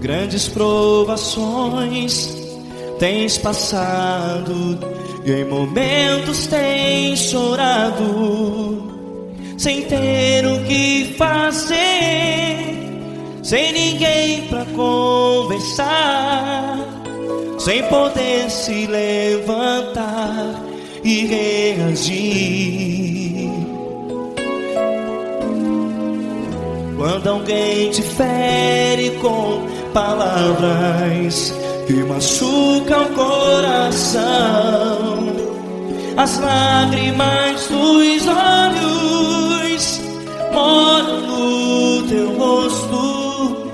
Grandes provações tens passado, e em momentos tens chorado, sem ter o que fazer, sem ninguém pra conversar, sem poder se levantar e reagir. Quando alguém te fere com palavras que machucam o coração, as lágrimas dos olhos moram no teu rosto,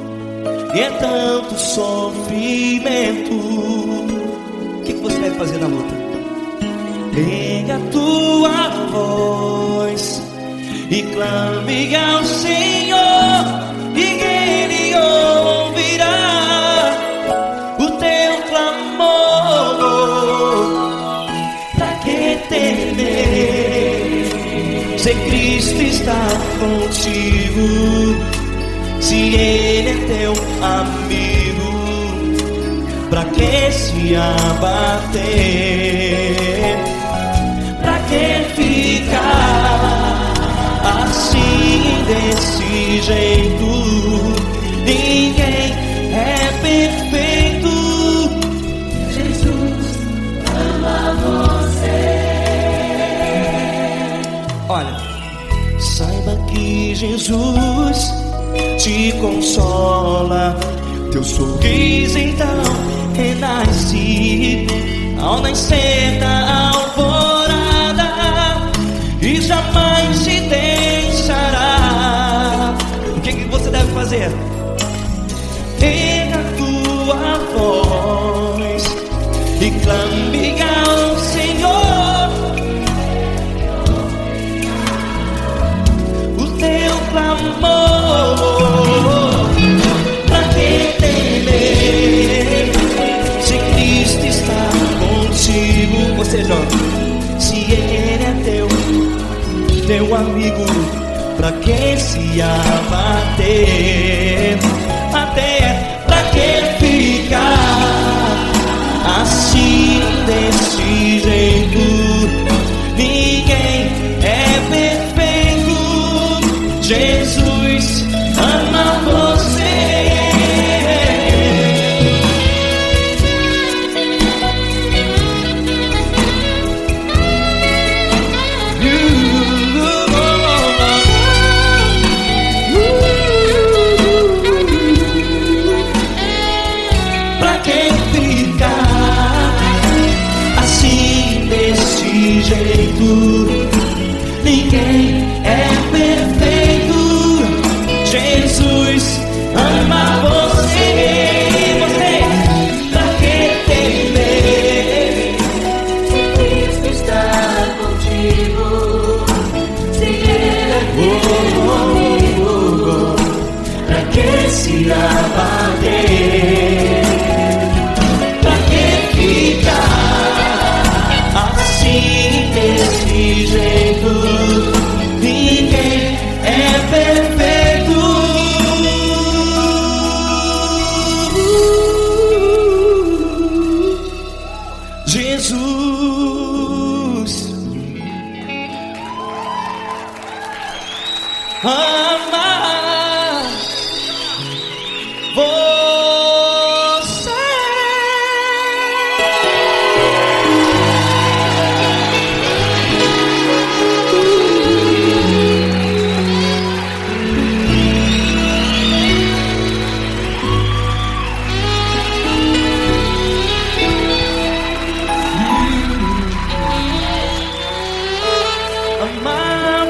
e é tanto sofrimento. O que você deve fazer na luta? Pega a tua voz e clame ao Senhor, e Ele ouvirá o teu clamor. Pra que temer, se Cristo está contigo, se Ele é teu amigo? Pra que se abater? Pra que ficar assim, desse jeito? Ninguém é perfeito. Jesus ama você. Olha, saiba que Jesus te consola, teu sorriso então renasce ao nascer da alvorada, e jamais te deixará. O que você deve fazer? Pega a tua voz e clame ao Senhor, o teu clamor. Pra que temer, se Cristo está contigo? Ou seja, se Ele é teu amigo, pra que se abater? Até pra que ficar assim, desse jeito? Ninguém é perfeito. Jesus ama você. Ninguém é perfeito. Jesus ama você. Pra que temer, se Cristo está contigo, se Ele é teu amigo? Pra que se abater? Pra que ficar assim, desse jeito? Ninguém é perfeito. Jesus ama você. Amar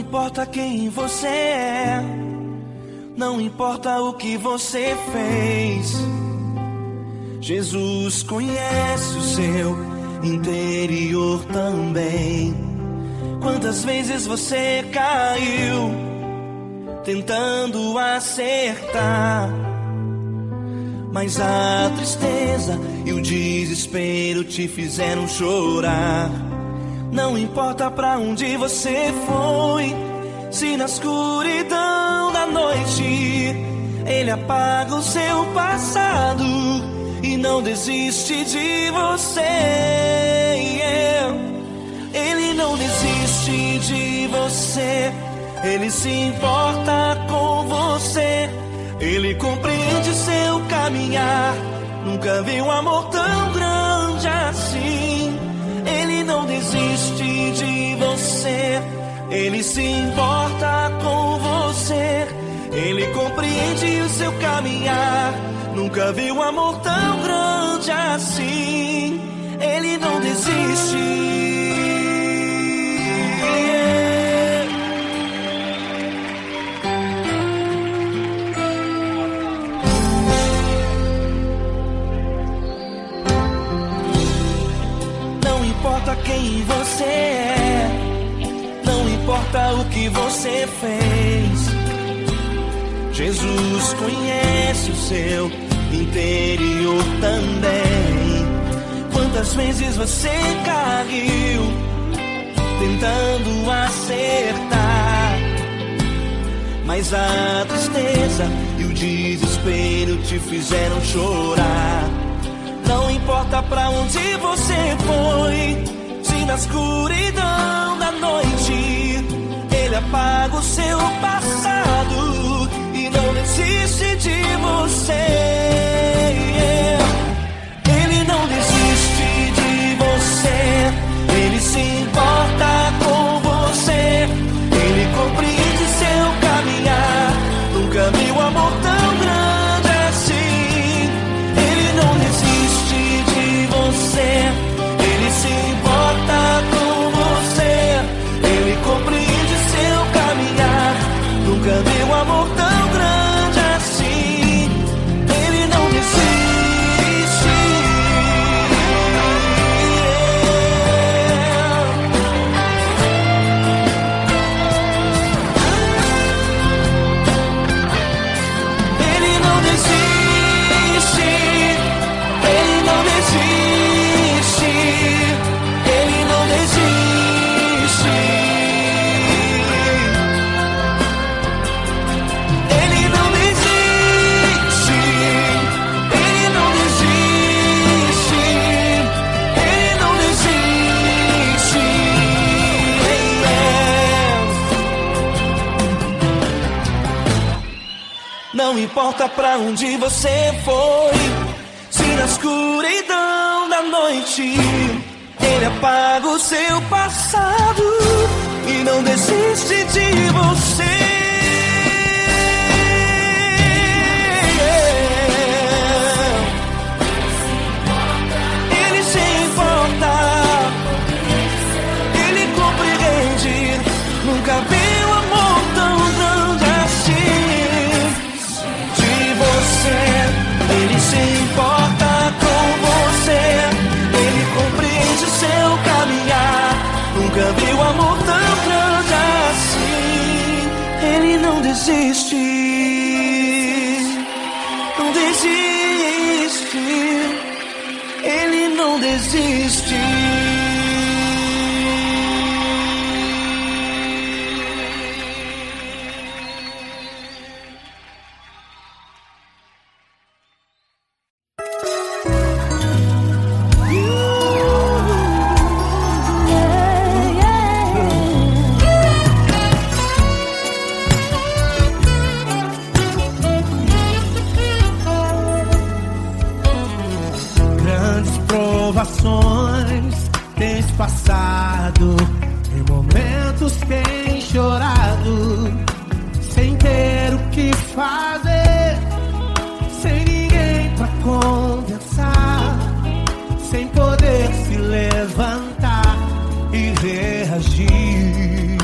importa quem você é, não importa o que você fez, Jesus conhece o seu interior também. Quantas vezes você caiu tentando acertar, mas a tristeza e o desespero te fizeram chorar. Não importa pra onde você foi, se na escuridão da noite Ele apaga o seu passado e não desiste de você. Ele não desiste de você, Ele se importa com você, Ele compreende seu caminhar. Nunca vi um amor tão grande assim. Ele não desiste de você, Ele se importa com você, Ele compreende o seu caminhar. Nunca vi um amor tão grande assim. Ele não desiste. Não importa quem você é, não importa o que você fez, Jesus conhece o seu interior também. Quantas vezes você caiu tentando acertar, mas a tristeza e o desespero te fizeram chorar. Não importa pra onde você foi, se na escuridão da noite Ele apaga o seu passado e não desiste de você. Ele não desiste de você, Ele se importa com você, Ele compreende seu caminhar. Nunca vi um amor tão grande assim. Ele não desiste de você, Ele se importa com você, Ele compreende seu caminhar. Nunca vi um amor tão grande assim. Ele não desiste. Ele não desiste. Ele não desiste. Ele não desiste. Ele não desiste. Ele não desiste. Ele não desiste. Não importa pra onde você foi, se na escuridão da noite Ele apaga o seu passado e não desiste de você. Ele se importa, Ele compreende. Nunca vi um amor tão grande assim. De você, Ele se importa com você, Ele compreende o seu caminhar. Nunca vi um amor tão grande assim. Ele não desiste, não desiste. Ele não desiste. Grandes provações tens passado, em momentos tens chorado, sem ter o que fazer, sem ninguém pra conversar, sem poder se levantar e reagir.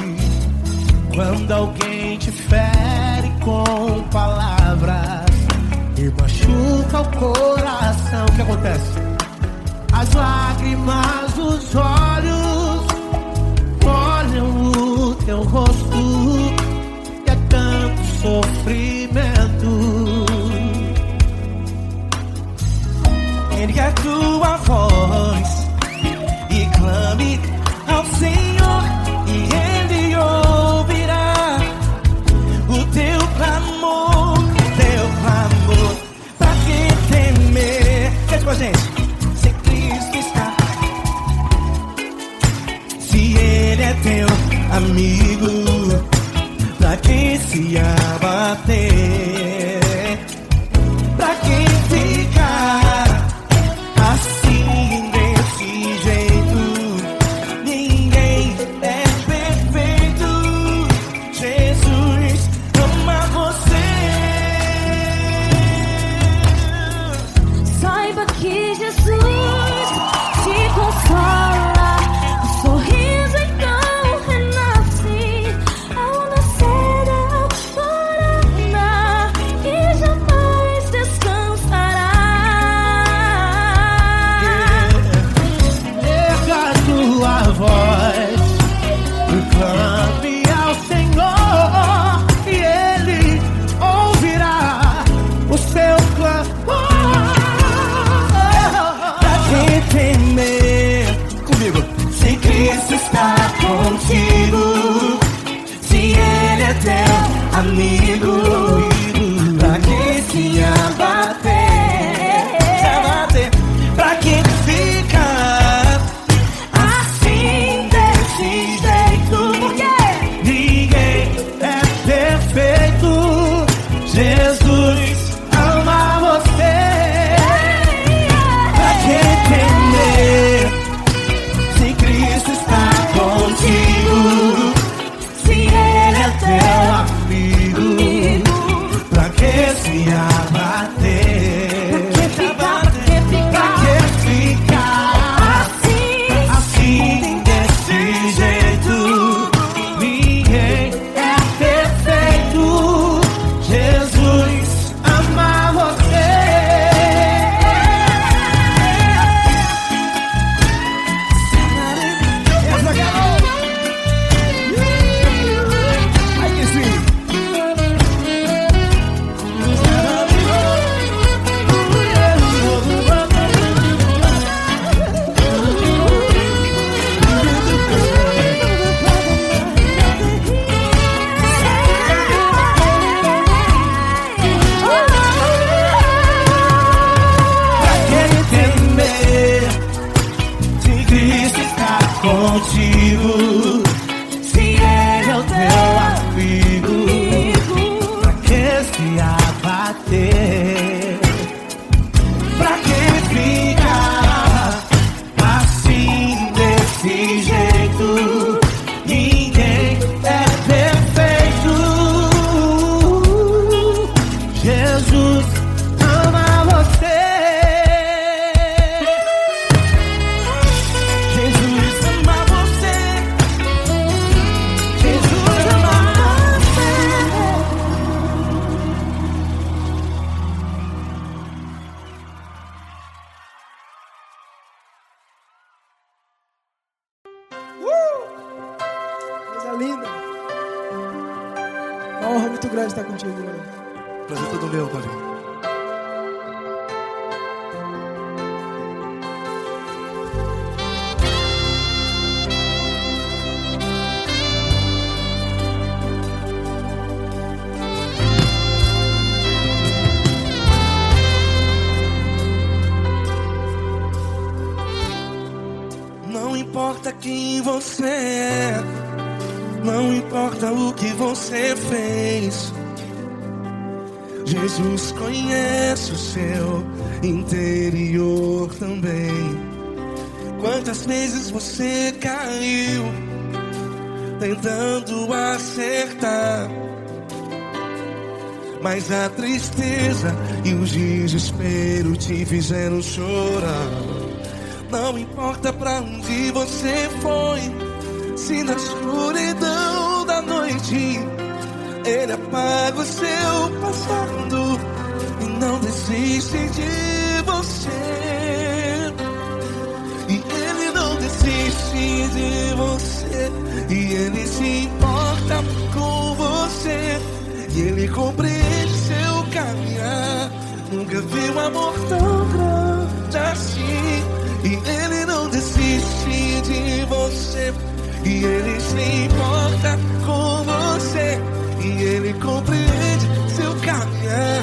Quando alguém te fere com palavras e machuca o coração, o que acontece? As lágrimas dos olhos molham o teu rosto e é tanto sofrimento. Ergue a tua voz e clame ao Senhor e Ele ouvirá o teu clamor, pra que temer? Cante com a gente. Se Cristo está, se Ele é teu amigo, pra que se abater? Pra que ficar assim desse jeito? Ninguém é perfeito. Jesus ama você. Saiba que Jesus te consola, o sorriso então renasce ao nascer da alvorada e jamais descansará. Erga a tua voz e clame ao Senhor e Ele ouvirá o seu clamor. Pra que temer? Comigo. Se Cristo está contigo, se Ele é teu amigo, pra que se abater? Pra que ficar assim desse jeito? Porque Ninguém é perfeito. Jesus ama você. Pra que temer? Se Cristo está contigo, se Ele é teu Amigo, pra que se abater? Pra que ficar assim desse jeito? Ninguém é perfeito. Jesus ama você. Essa garota. Ai, que sim. Pra que temer? Se Cristo está contigo, se Ele é o teu amigo, pra que se abater? Pra que ficar assim desse jeito? Ninguém é perfeito. Jesus ama você. Jesus ama você. Jesus ama você. Coisa linda. Uma honra muito grande estar contigo, Lord. Prazer todo meu, Paulinho. Não importa quem você é, não importa o que você fez, Jesus conhece o seu interior também. Quantas vezes você caiu tentando acertar, mas a tristeza e o desespero te fizeram chorar. Não importa pra onde você foi, se na escuridão da noite noite. Ele apaga o seu passado e não desiste de você. E ele não desiste de você. E ele se importa com você. E ele compreende seu caminhar. Nunca vi um amor tão grande assim. E ele não desiste de você. E ele se importa com você. E ele compreende seu caminhar.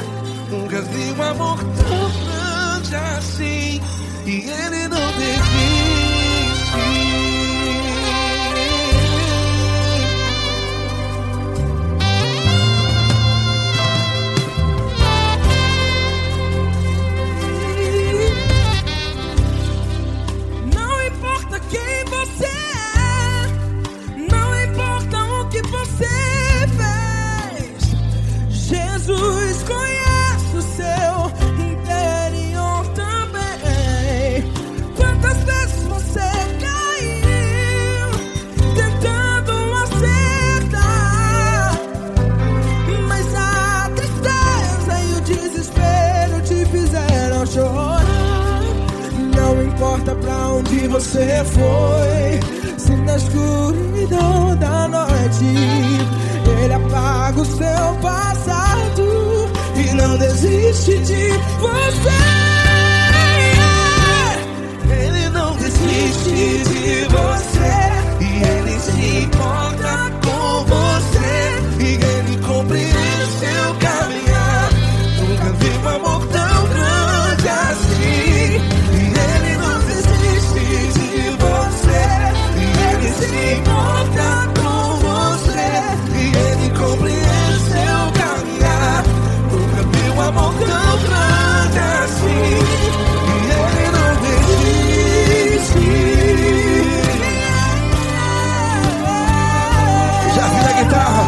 Nunca vi um amor tão grande assim. E ele não desiste. Não importa quem você é, não importa o que você fez, Jesus conhece o seu interior também. Quantas vezes você caiu tentando acertar, mas a tristeza e o desespero te fizeram chorar. Não importa pra onde você foi, se na escuridão da noite ele apaga o seu passado e não desiste de você. Ele não desiste de você. E ele se importa com você. E ele compreende seu caminhar. Nunca vi um amor tão grande assim. E ele não desiste de você. E ele se importa com você. E ele compreende seu caminhar. Nunca vi um amor tão grande assim. E ele não desiste. Já vi a guitarra.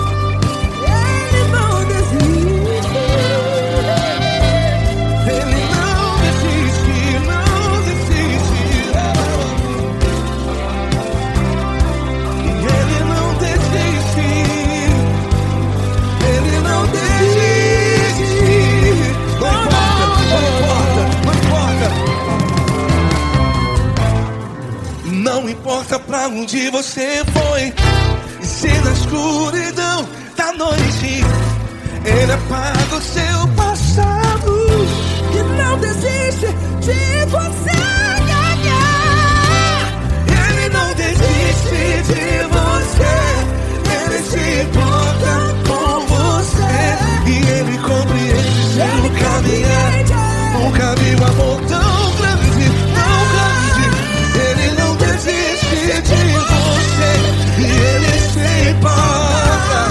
Ele não desiste. Ele não desiste, não desiste. E ele não desiste. Ele não desiste. Não importa, não importa. Não importa pra onde você foi. E se na escuridão da noite ele apaga o seu passado E não desiste de você. ele não desiste de você. Ele se importa com você. E ele compreende seu caminhar. Nunca vi um amor tão grande, tão grande. Ele não desiste de você. E ele se importa.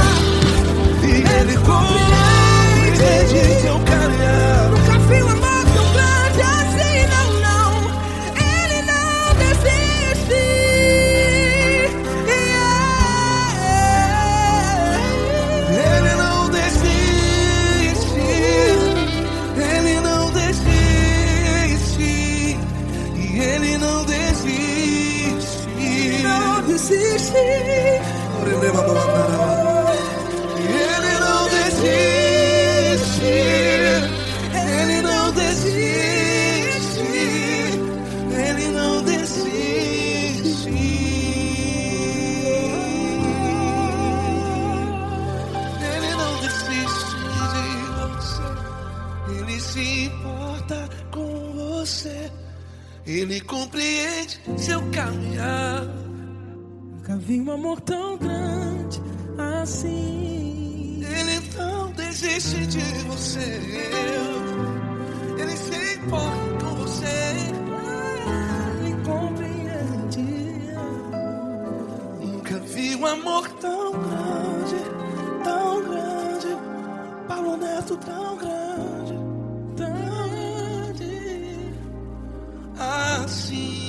E ele compreende seu caminhar. Nunca vi um amor tão grande assim, não, não. Ele não desiste. Ele não desiste. Ele não desiste. E ele não desiste. Não desiste. Ele não desiste. Ele não desiste. Ele não desiste. Ele não desiste de você. Ele se importa com você. Ele compreende seu caminhar. Nunca vi um amor tão grande assim. Ele não desiste de você. Ele se importa com você. Ele compreende. Nunca vi um amor tão grande, tão grande. Paulo Neto tão grande. assim.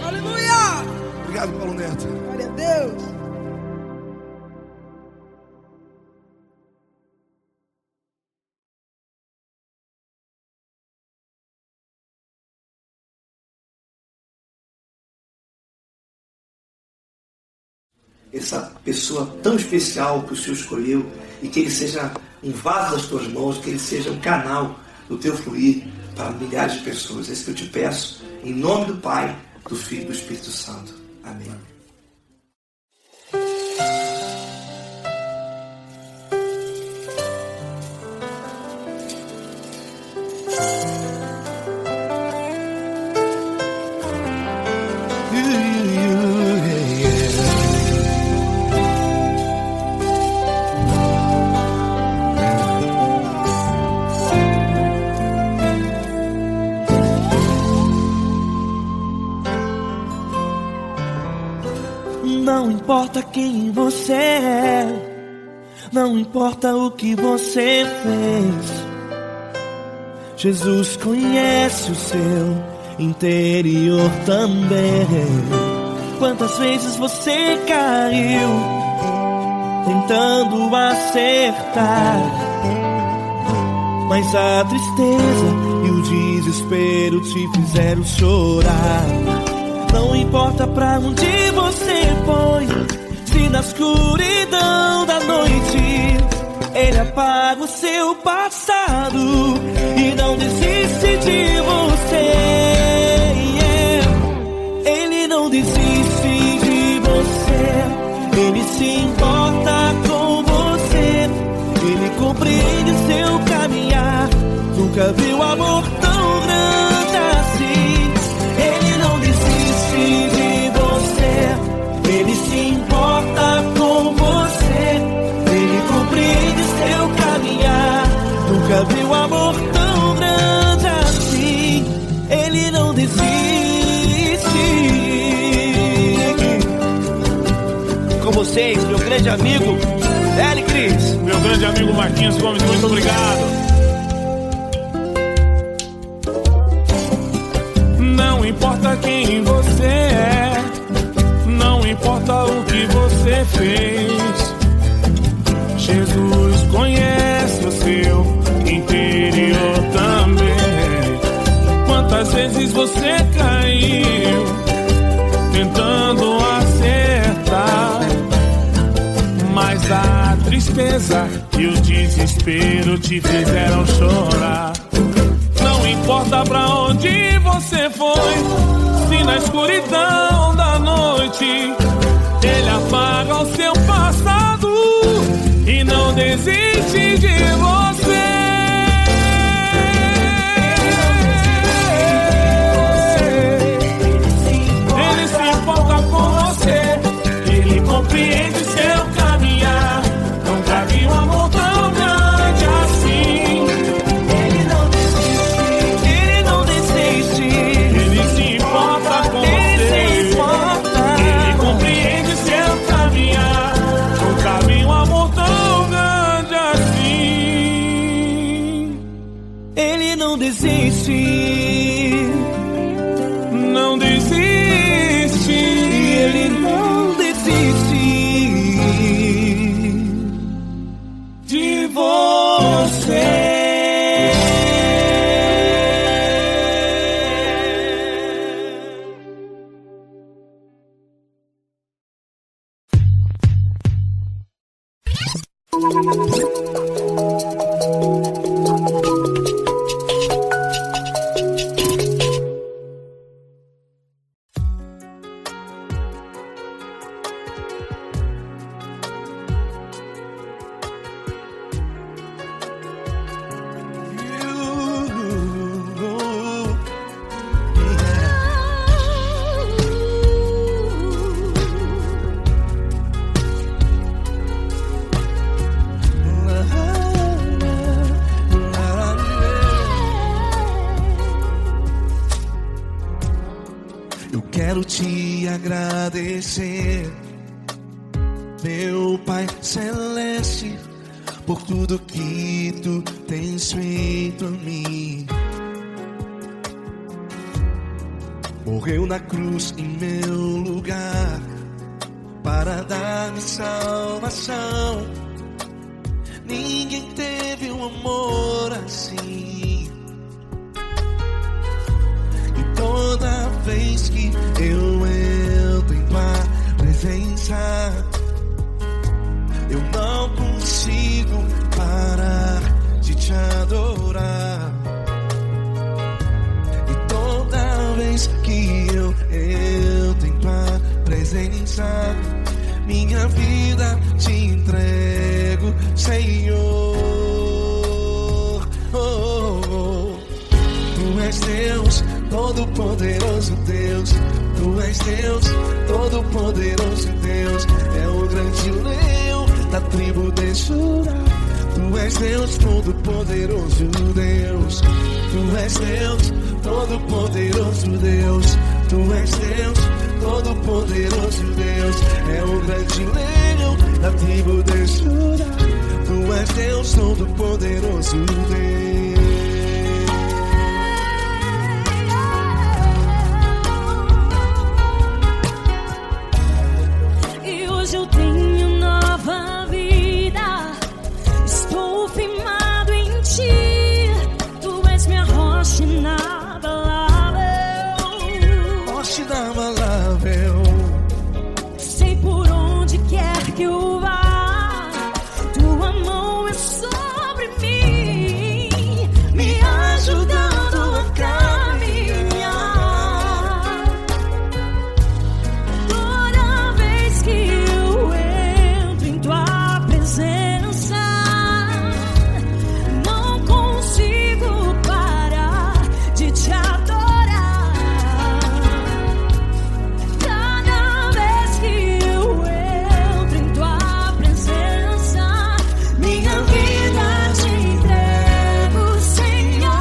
Aleluia! Obrigado, Paulo Neto. Glória a Deus. Essa pessoa tão especial que o Senhor escolheu, e que ele seja um vaso das tuas mãos, que ele seja um canal do teu fluir para milhares de pessoas. É isso que eu te peço, em nome do Pai, do Filho e do Espírito Santo. Amém. Não importa quem você é, não importa o que você fez, Jesus conhece o seu interior também. Quantas vezes você caiu tentando acertar, mas a tristeza e o desespero te fizeram chorar. Não importa pra onde você foi, se na escuridão da noite Ele apaga o seu passado e não desiste de você. Ele não desiste de você, Ele se importa com você, Ele compreende seu caminhar. Nunca viu amor tão grande assim. Ele não desiste de você, Ele se importa com você, Ele compreende seu caminhar. Nunca viu amor tão grande assim. Ele não desiste. Com vocês, meu grande amigo Eli Cris. Meu grande amigo Marquinhos Gomes, muito obrigado. Não importa quem você é, não importa o que você fez, Jesus conhece o seu interior também. Quantas vezes você caiu tentando acertar, mas a tristeza e o desespero te fizeram chorar. Não importa pra onde você foi, se na escuridão da noite Ele apaga o seu passado e não desiste de você. Ele se importa com você, Ele compreende seu caminhar. Nunca vi um amor tão grande assim. Ele não desiste, Ele se importa com você, Ele compreende seu caminhar. Nunca vi um amor tão grande assim. Eu quero te agradecer, meu Pai Celeste, por tudo que tu tens feito a mim. Morreu na cruz em meu lugar para dar-me salvação. Ninguém teve um amor assim. E toda vez que eu entro em tua presença, eu não consigo parar de te adorar. E toda vez que eu entro em tua presença, minha vida te entrego, Senhor. Oh, oh, oh. Tu és Deus, Todo-Poderoso Deus. Tu és Deus, Todo-Poderoso Deus. É o grande leão da tribo de Judá. Tu és Deus, Todo-Poderoso Deus. Tu és Deus, Todo-Poderoso Deus. Tu és Deus, Todo-Poderoso Deus. É o grande leão da tribo de Judá. Tu és Deus, Todo-Poderoso Deus. E hoje eu tenho nova vida. Estou firmado em ti. Tu és minha rocha inabalável. Rocha inabalável. Sei por onde quer que eu vá, tua mão é sobre mim, me ajudando a caminhar. Toda vez que eu entro em tua presença, não consigo parar de te adorar. Cada vez que eu entro em tua presença, minha vida te entrego, Senhor.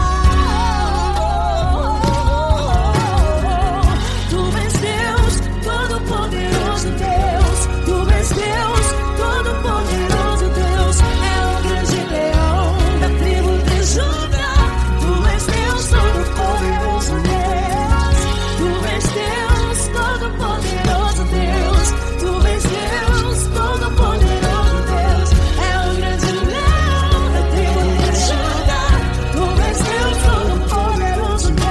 Tu és Deus, Todo-Poderoso Deus. Tu és Deus, Todo-Poderoso Deus. É o grande leão da tribo de Judá. Tu és Deus, Todo-Poderoso Deus. Tu és Deus, Todo-Poderoso Deus. Tu és Deus, Todo-Poderoso Deus. É o grande leão da tribo de Judá. Tu és Deus, Todo-Poderoso Deus.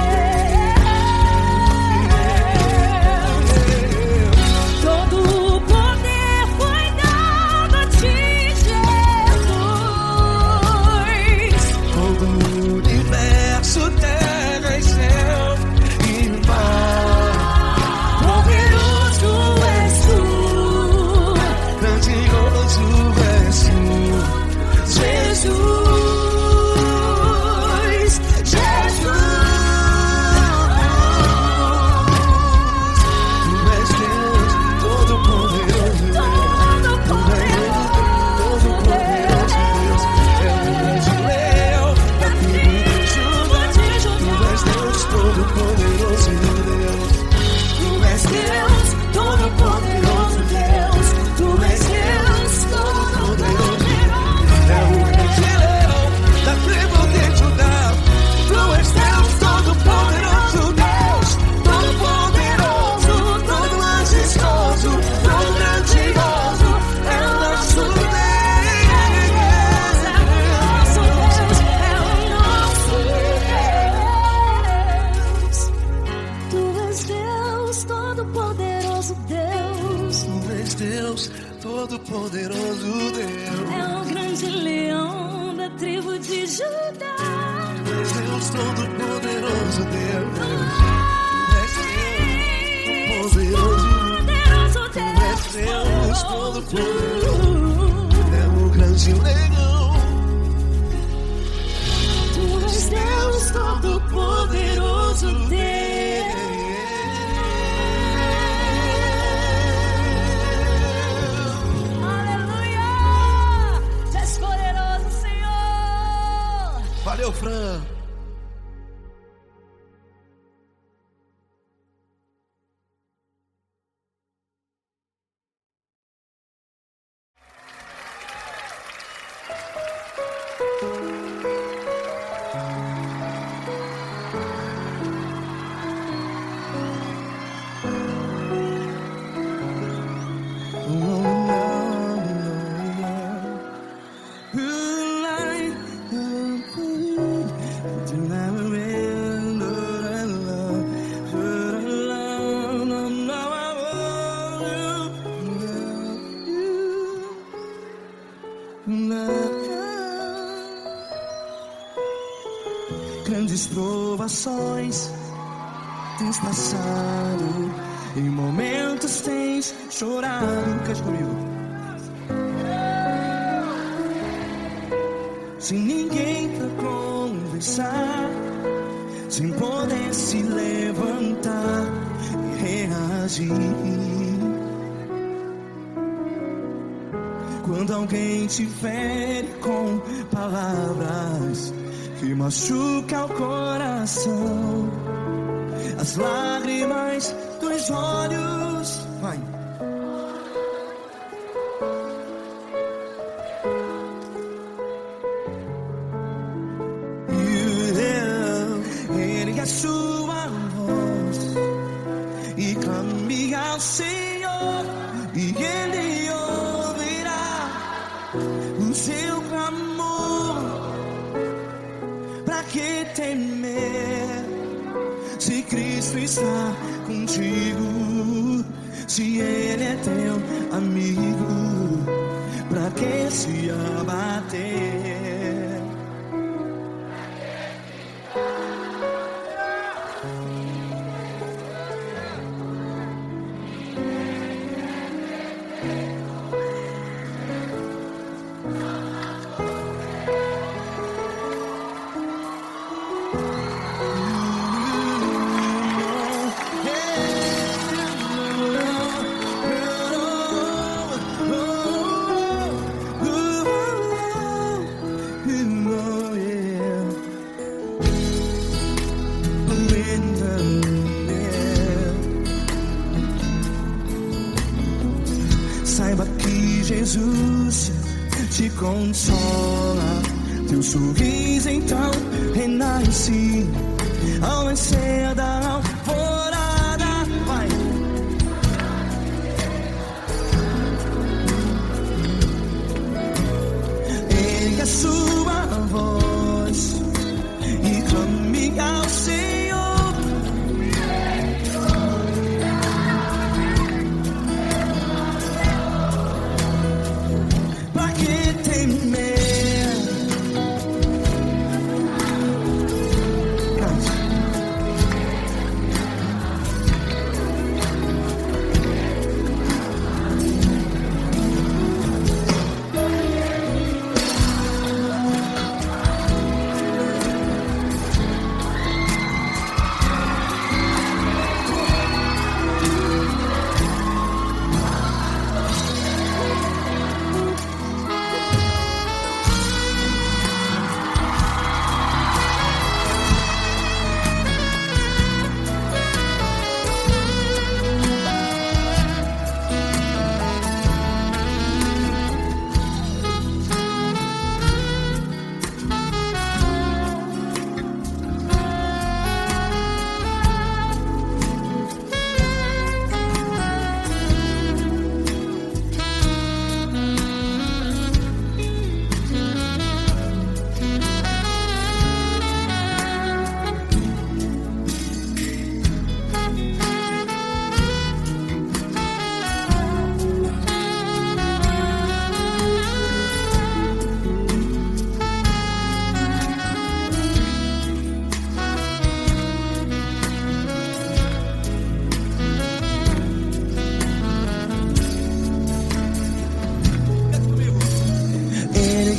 Todo o poder foi dado a ti, Jesus. Todo o universo, terra e céu e mar. Poderoso és tu, Grandioso és tu, Jesus, Jesus. Tu és Deus, Todo-Poderoso Deus. Tu és Deus, Todo-Poderoso Deus. É o grande leão da tribo de Judá. Tu és Deus, Todo-Poderoso Deus. Tu és Deus, Todo-Poderoso Deus. Tu és Deus, Todo-Poderoso Deus. É o grande leão da tribo de Judá. Tu és Deus, Todo-Poderoso Deus. Todo-Poderoso, todo majestoso, todo grandioso. É o nosso Deus. Tu és Deus, Todo-Poderoso Deus. Tu és Deus, Todo-Poderoso Deus. É o grande leão da tribo de Judá. Tu és Deus, Todo-Poderoso Deus. Tu és Deus, Todo-Poderoso. Tu és Deus, Todo-Poderoso. É o grande leão. Tu és Deus, Todo-Poderoso Deus. Aleluia! Tu és poderoso, Senhor. Valeu, Fran. situações tens passado, em momentos tens chorado. Cante comigo. Sem ninguém pra conversar, sem poder se levantar e reagir. Quando alguém te fere com palavras que machuca o coração, as lágrimas dos olhos, vai. Ergue a sua voz e clame ao Senhor, e Ele ouvirá o seu clamor. Pra que temer, se Cristo está contigo? Se Ele é teu amigo, pra que se abater? Saiba que Jesus te consola, teu sorriso então renasce ao nascer da alvorada. Vai. Ergue a sua voz e clame ao Senhor.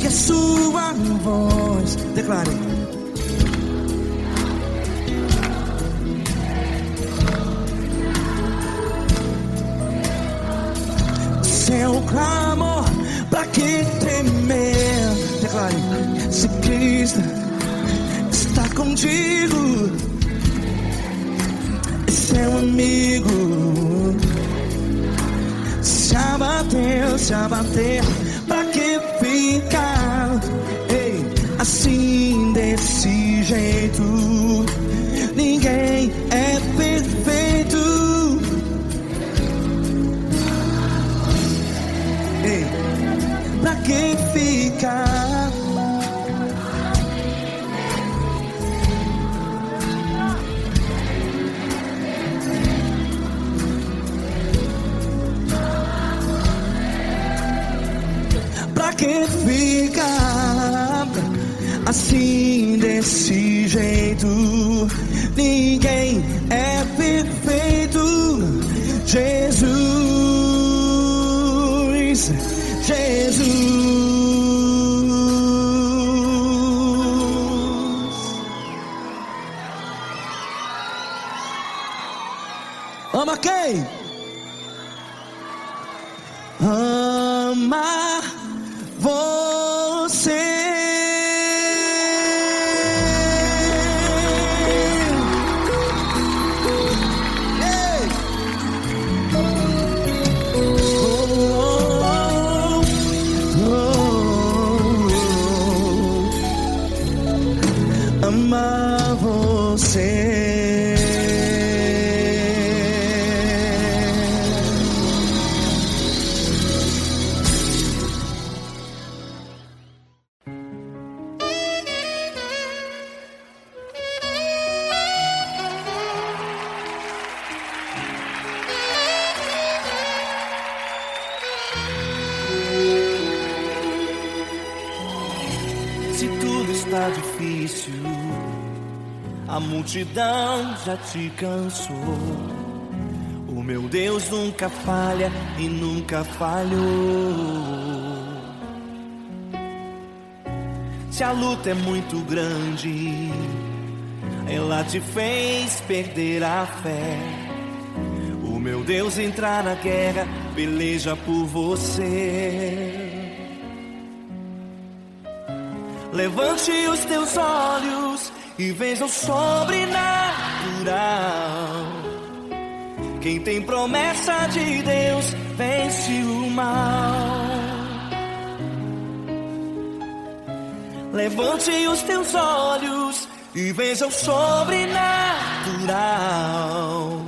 A sua voz, declare. Seu clamor, pra que temer? Declare. Se Cristo está contigo, é seu amigo. Se abater, pra que ficar, ei, assim desse jeito? Ninguém é perfeito. Ei, pra que ficar? Pra que ficar assim desse jeito? ninguém é perfeito. Jesus, Jesus. Ama quem? Ama você. Ei! Ama você. Se tudo está difícil, a multidão já te cansou. O meu Deus nunca falha e nunca falhou. Se a luta é muito grande, ela te fez perder a fé. O meu Deus entrar na guerra, peleja por você. Levante os teus olhos e veja o sobrenatural. Quem tem promessa de Deus vence o mal. Levante os teus olhos e veja o sobrenatural.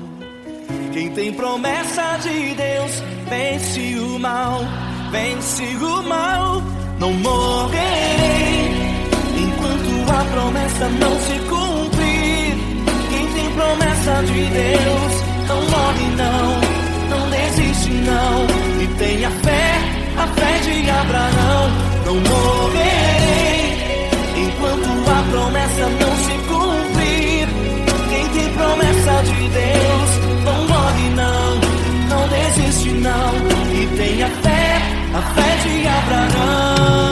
Quem tem promessa de Deus vence o mal. Vence o mal. Não morrerei enquanto a promessa não se cumprir. Quem tem promessa de Deus não morre não desiste não. E tenha fé, a fé de Abraão. Não morrerei enquanto a promessa não se cumprir. Quem tem promessa de Deus não morre não desiste não. E tenha fé, a fé de Abraão.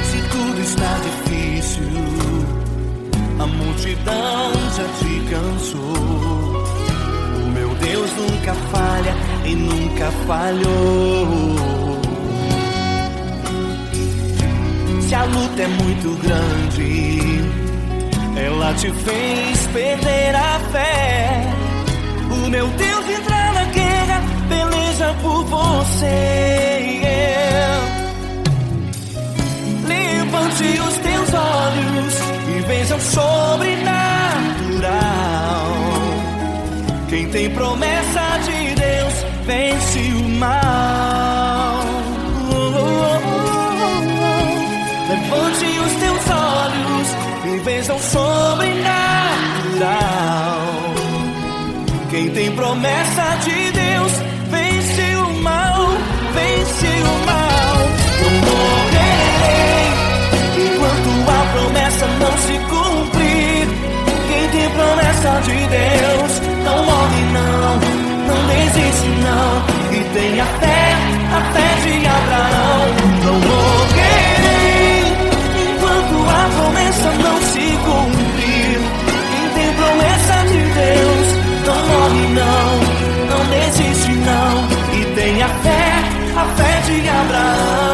Se tudo está difícil, a multidão já te cansou. O meu Deus nunca falha e nunca falhou. Se a luta é muito grande, ela te fez perder a fé. O meu Deus entra na guerra, peleja por você. Levante os teus olhos e veja o sobrenatural. Quem tem promessa de Deus vence o mal. Levante os teus olhos e veja o sobrenatural. Quem tem promessa de Deus vence o mal, vence o mal. Não morrerei enquanto a promessa não se cumprir. Quem tem promessa de Deus não morre não desiste não. E tenha fé, a fé de Abraão. Não morrerei enquanto a promessa não se cumprir. Quem tem promessa de Deus não morre não desiste não. E tenha fé, a fé de Abraão.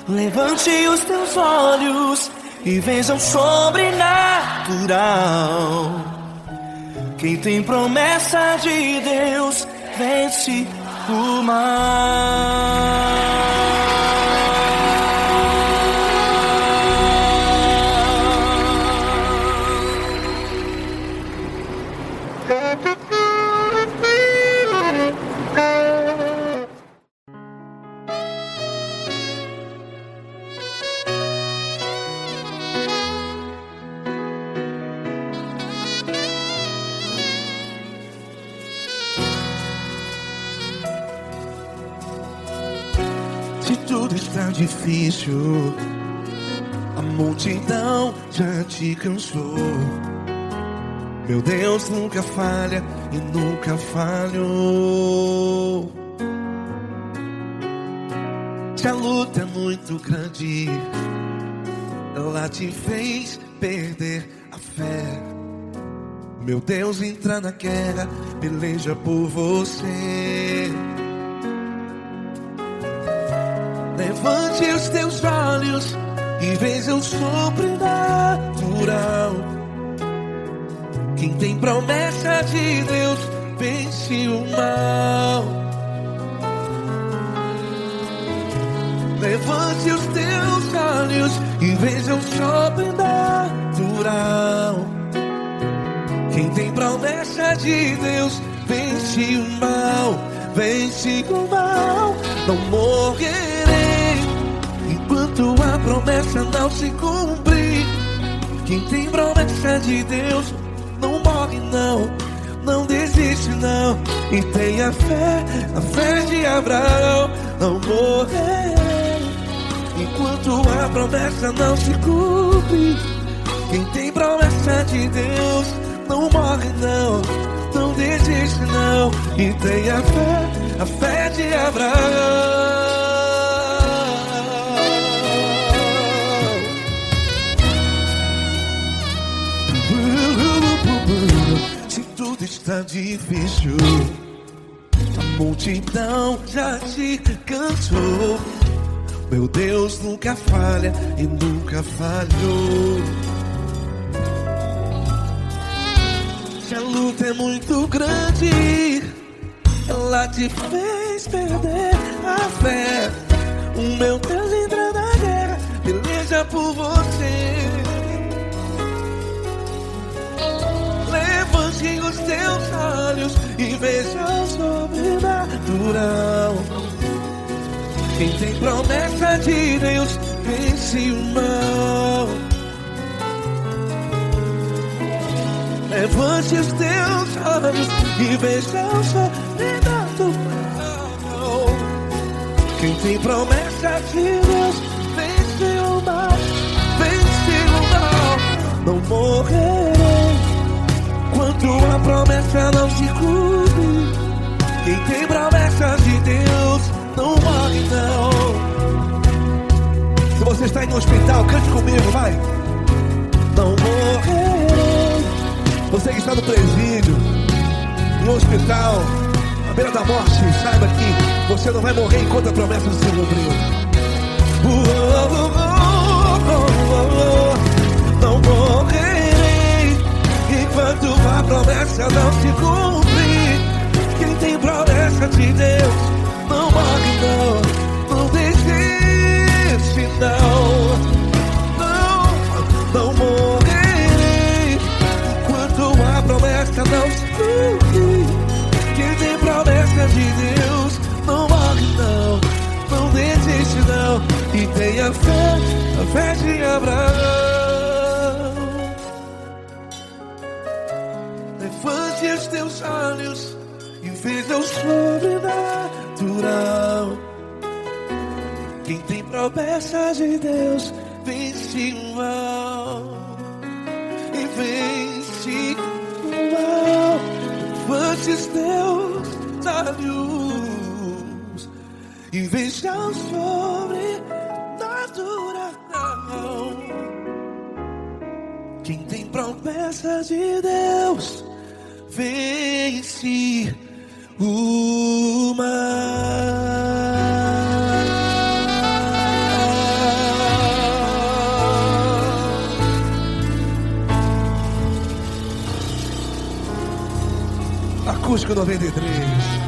Levante os teus olhos e veja o sobrenatural. Quem tem promessa de Deus vence o mal. Se tudo está difícil, a multidão já te cansou. Meu Deus nunca falha e nunca falhou. Se a luta é muito grande, ela te fez perder a fé. Meu Deus entra na guerra, peleja por você. Levante os teus olhos e veja o sobrenatural. Quem tem promessa de Deus vence o mal. Levante os teus olhos e veja o sobrenatural. Quem tem promessa de Deus vence o mal. Vence o mal. Não morrerei enquanto a promessa não se cumprir. Quem tem promessa de Deus não morre não, não desiste não. E tenha fé, a fé de Abraão. Não morrerei enquanto a promessa não se cumpre. Quem tem promessa de Deus não morre não, não desiste não. E tenha fé, a fé de Abraão. Se tudo está difícil, a multidão já te cansou. Meu Deus nunca falha e nunca falhou. Se a luta é muito grande, ela te fez perder a fé. O meu Deus entra na guerra, peleja por você. Levante os teus olhos e veja o sobrenatural. Quem tem promessa de Deus vence o mal. Levante os teus olhos e veja o sobrenatural. Quem tem promessa de Deus vence o mal. Vence o mal. Não morrerei enquanto a promessa não se cumpre. Quem tem promessa de Deus não morre não. Se você está em um hospital, cante comigo, vai. Não morrerei. Você que está no presídio, em um hospital, à beira da morte, saiba que você não vai morrer enquanto a promessa não se cumpriu. Não morrerei enquanto a promessa não se cumprir. Quem tem promessa de Deus não morre não, não desiste não. Não morrerei enquanto a promessa não se cumprir. Quem tem promessa de Deus não morre não, não desiste não. E tenha fé, a fé de Abraão. Levante os teus olhos e veja o sobrenatural. Quem tem promessa de Deus vence o mal. E vence o mal. Levante os teus olhos e veja o sobrenatural. Quem tem promessa de Deus vence o mal. Acústico 93.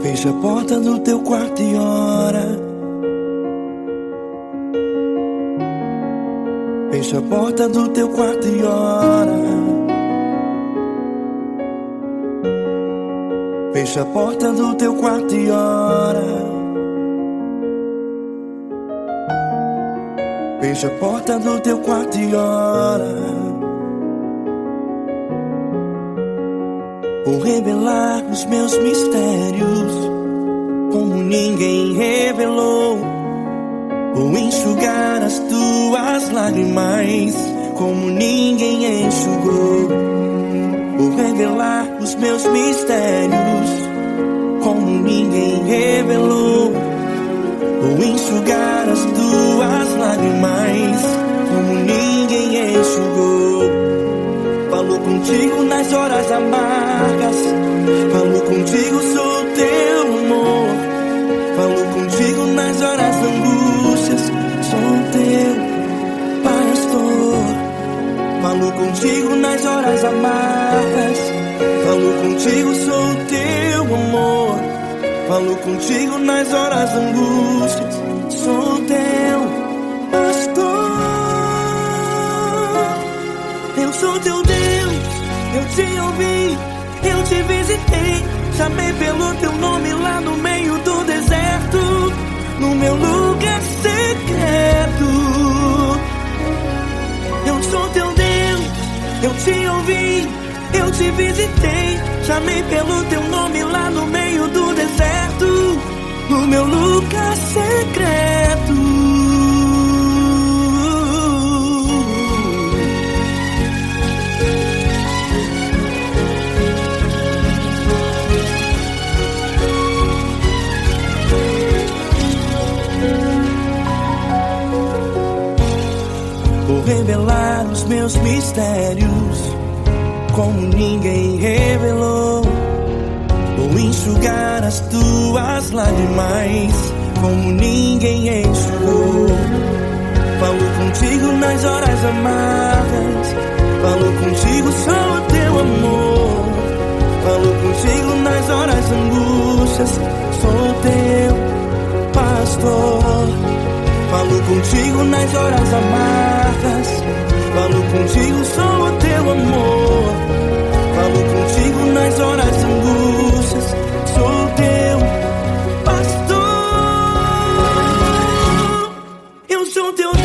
Fecha a porta do teu quarto e ora. Fecha a porta do teu quarto e ora. Fecha a porta do teu quarto e ora. Fecha a porta do teu quarto e ora. Vou revelar os meus mistérios como ninguém revelou. Vou enxugar as tuas lágrimas como ninguém enxugou. Vou revelar os meus mistérios como ninguém revelou. Vou enxugar as tuas lágrimas como ninguém enxugou. Falo contigo nas horas amargas, falo contigo, sou teu amor. Falo contigo nas horas da angústias, sou teu pastor. Falo contigo nas horas amargas, falo contigo, sou teu amor. Falo contigo nas horas da angústias, sou teu pastor. Eu sou teu Deus, eu te ouvi, eu te visitei. Chamei pelo teu nome lá no meio do deserto, no meu lugar secreto. Eu sou teu Deus, eu te ouvi, eu te visitei. Chamei pelo teu nome lá no meio do deserto, no meu lugar secreto. Vou revelar os meus mistérios como ninguém revelou. Vou enxugar as tuas lágrimas como ninguém enxugou. Falo contigo nas horas amargas, falo contigo, sou teu amor. Falo contigo nas horas angústias, sou teu pastor. Falo contigo nas horas amargas, falo contigo, sou teu amor. Falo contigo nas horas angústias, sou teu pastor. Eu sou teu Deus,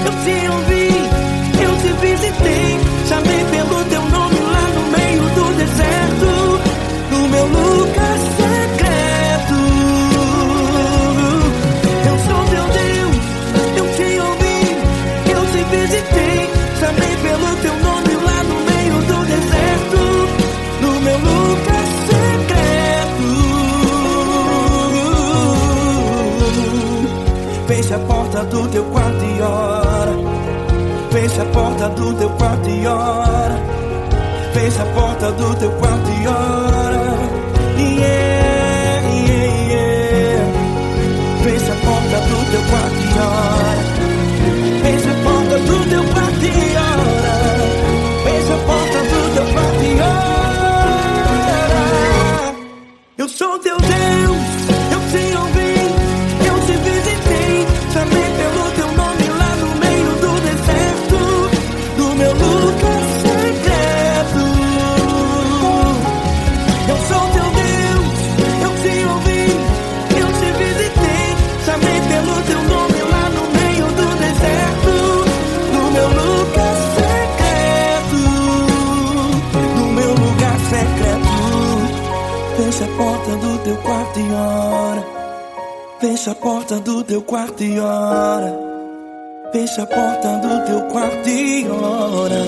eu te ouvi, eu te visitei. Chamei pelo teu nome lá no meio do deserto, no meu lugar secreto. Eu sou teu Deus, eu te ouvi, eu te visitei. Chamei pelo teu nome lá no meio do deserto, no meu lugar secreto. Fecha a porta do teu quarto e ora. Fecha a porta do teu quarto e ora. Fecha a porta do teu quarto e ora. Yeah, yeah, yeah. Fecha a porta do teu quarto e ora. Fecha a porta do teu quarto e ora. Fecha a porta do teu quarto e ora. Eu sou teu Deus, eu te ouvi, eu te visitei. Chamei pelo teu nome lá no meio do deserto, do meu lugar secreto. Eu sou teu Deus, eu te ouvi, eu te visitei. Chamei pelo teu nome lá no meio do deserto, no meu lugar secreto, no meu lugar secreto. Fecha a porta do teu quarto e ora. Fecha a porta do teu quarto e ora. Fecha a porta do teu quarto e ora.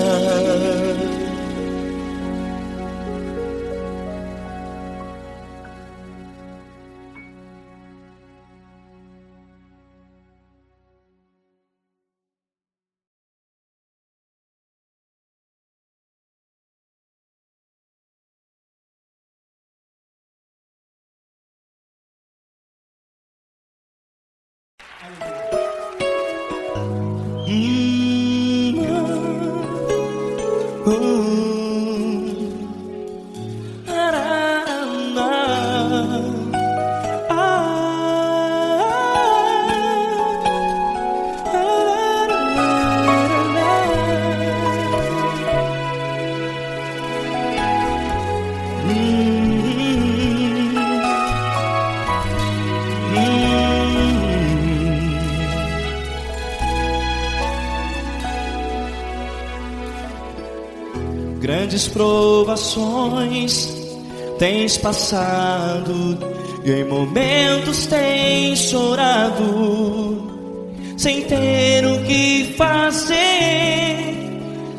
grandes provações tens passado, e em momentos tens chorado, sem ter o que fazer,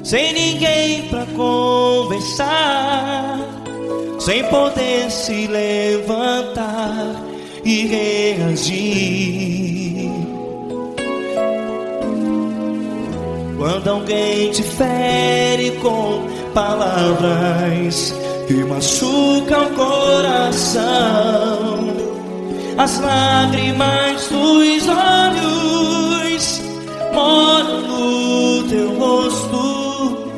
sem ninguém pra conversar, sem poder se levantar e reagir. Quando alguém te fere com palavras que machucam o coração, as lágrimas dos olhos moram no teu rosto,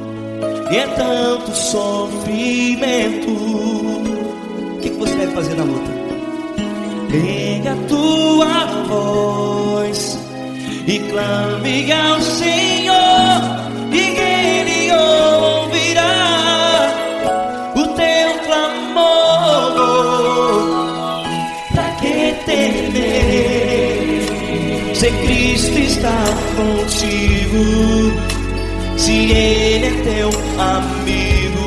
e é tanto sofrimento. O que você deve fazer na luta? Ergue a tua voz e clame ao Senhor, e Ele ouvirá o teu clamor. Pra que temer, se Cristo está contigo, se Ele é teu amigo?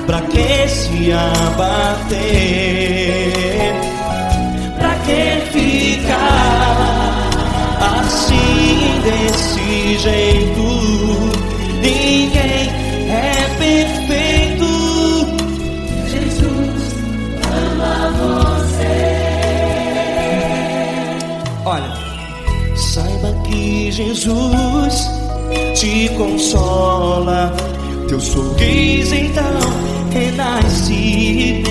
Pra que se abater? Pra que ficar assim, desse jeito? Ninguém é perfeito. Jesus ama você. Olha, saiba que Jesus te consola, teu sorriso então renasce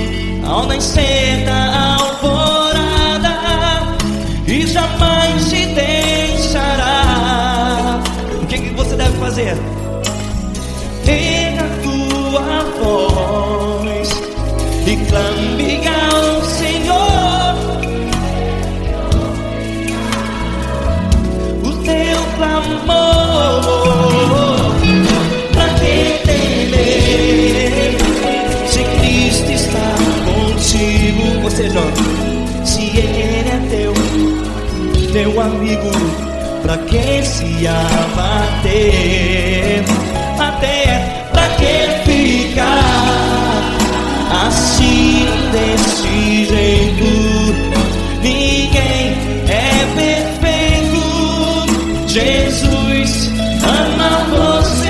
ao nascer da alvorada, e jamais te deixará. O que você deve fazer? Erga a tua voz e clame ao Senhor, o teu clamor. Pra que temer, se Cristo está contigo? Você joga. Se Ele é teu amigo, pra que se abater? Até pra que ficar assim, desse jeito? Ninguém é perfeito. Jesus ama você.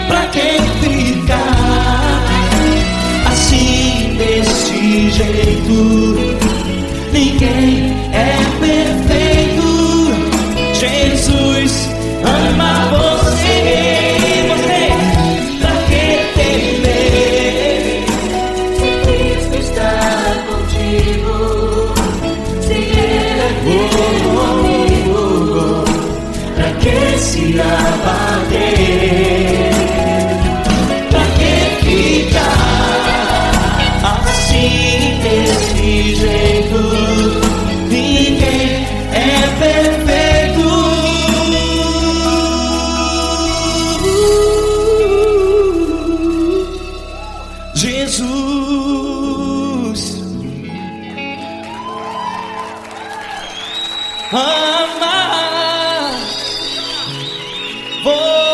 Pra que ficar assim, desse jeito? Ninguém é perfeito. Jesus ama você. Pra que temer, Se Cristo está contigo, se Ele é teu amigo, pra que se abater? Pra que ficar assim, desse jeito? Ninguém é perfeito. Jesus ama você.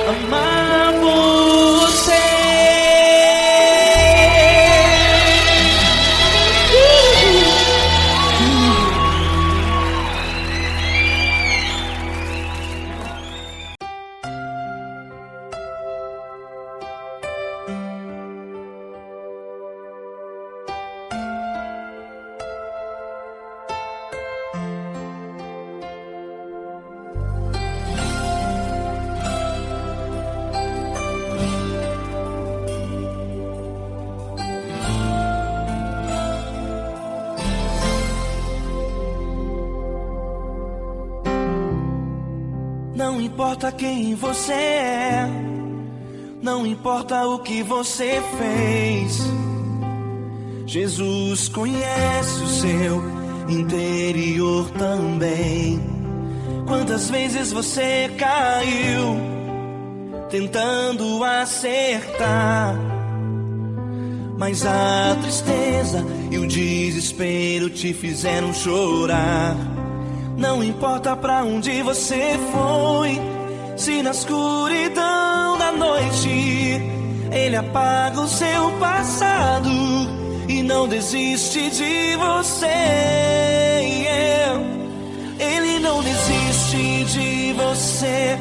Amar você. importa quem você é, não importa o que você fez, Jesus conhece o seu interior também. Quantas vezes você caiu tentando acertar, mas a tristeza e o desespero te fizeram chorar. Não importa pra onde você foi, se na escuridão da noite Ele apaga o seu passado e não desiste de você. Ele não desiste de você,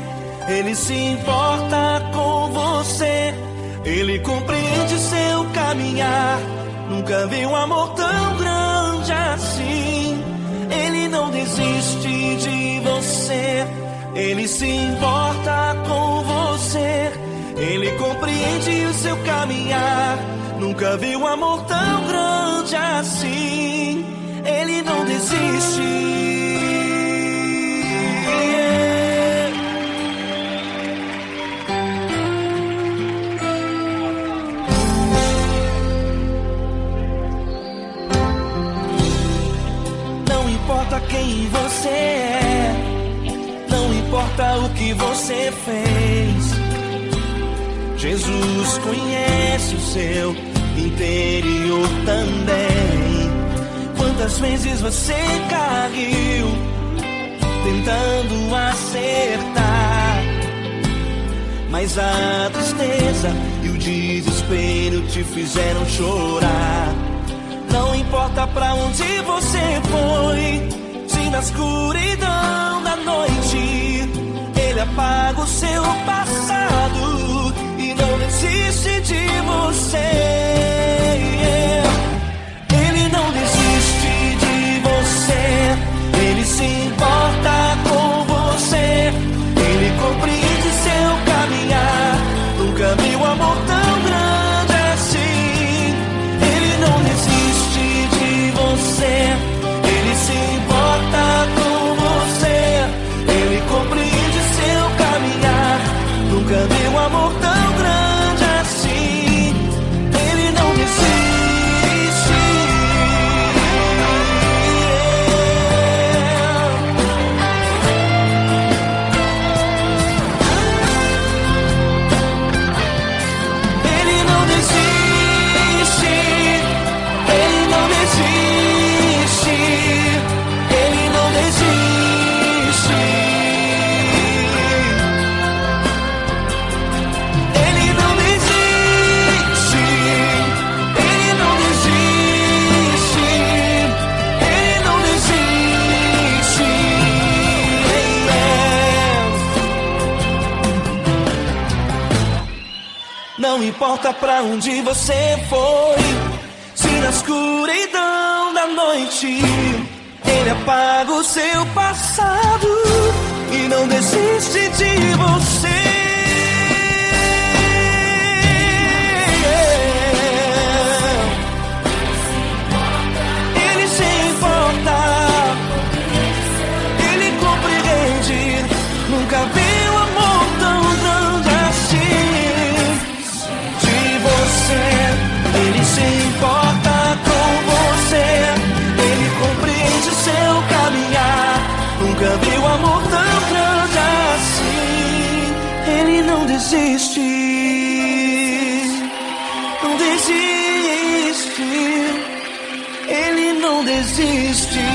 Ele se importa com você, Ele compreende seu caminhar. Nunca vi um amor tão grande assim. Ele não desiste de você, Ele se importa com você, Ele compreende o seu caminhar. Nunca vi um amor tão grande assim. Ele não desiste. Não importa quem você é, não importa o que você fez, Jesus conhece o seu interior também. Quantas vezes você caiu tentando acertar, mas a tristeza e o desespero te fizeram chorar. Não importa pra onde você foi, se na escuridão da noite Ele apaga o seu passado e não desiste de você. Ele não desiste de você, Ele se importa com você, Ele compreende seu caminhar. Nunca vi um amor tão grande assim. Ele não desiste de você, Ele se importa com você, Ele compreende seu caminhar. Nunca vi um amor tão grande assim. Ele não desiste. Ele não desiste. Ele não desiste. Ele não desiste. Ele não desiste. Ele não desiste. Ele não desiste. Não importa pra onde você foi, se na escuridão da noite Ele apaga o seu passado e não desiste de você. Ele se importa, Ele compreende. Nunca vi um amor tão grande assim. De você, Ele se importa com você, Ele compreende o seu caminhar. Nunca vi um amor tão grande assim. Ele não desiste, não desiste, Ele não desiste.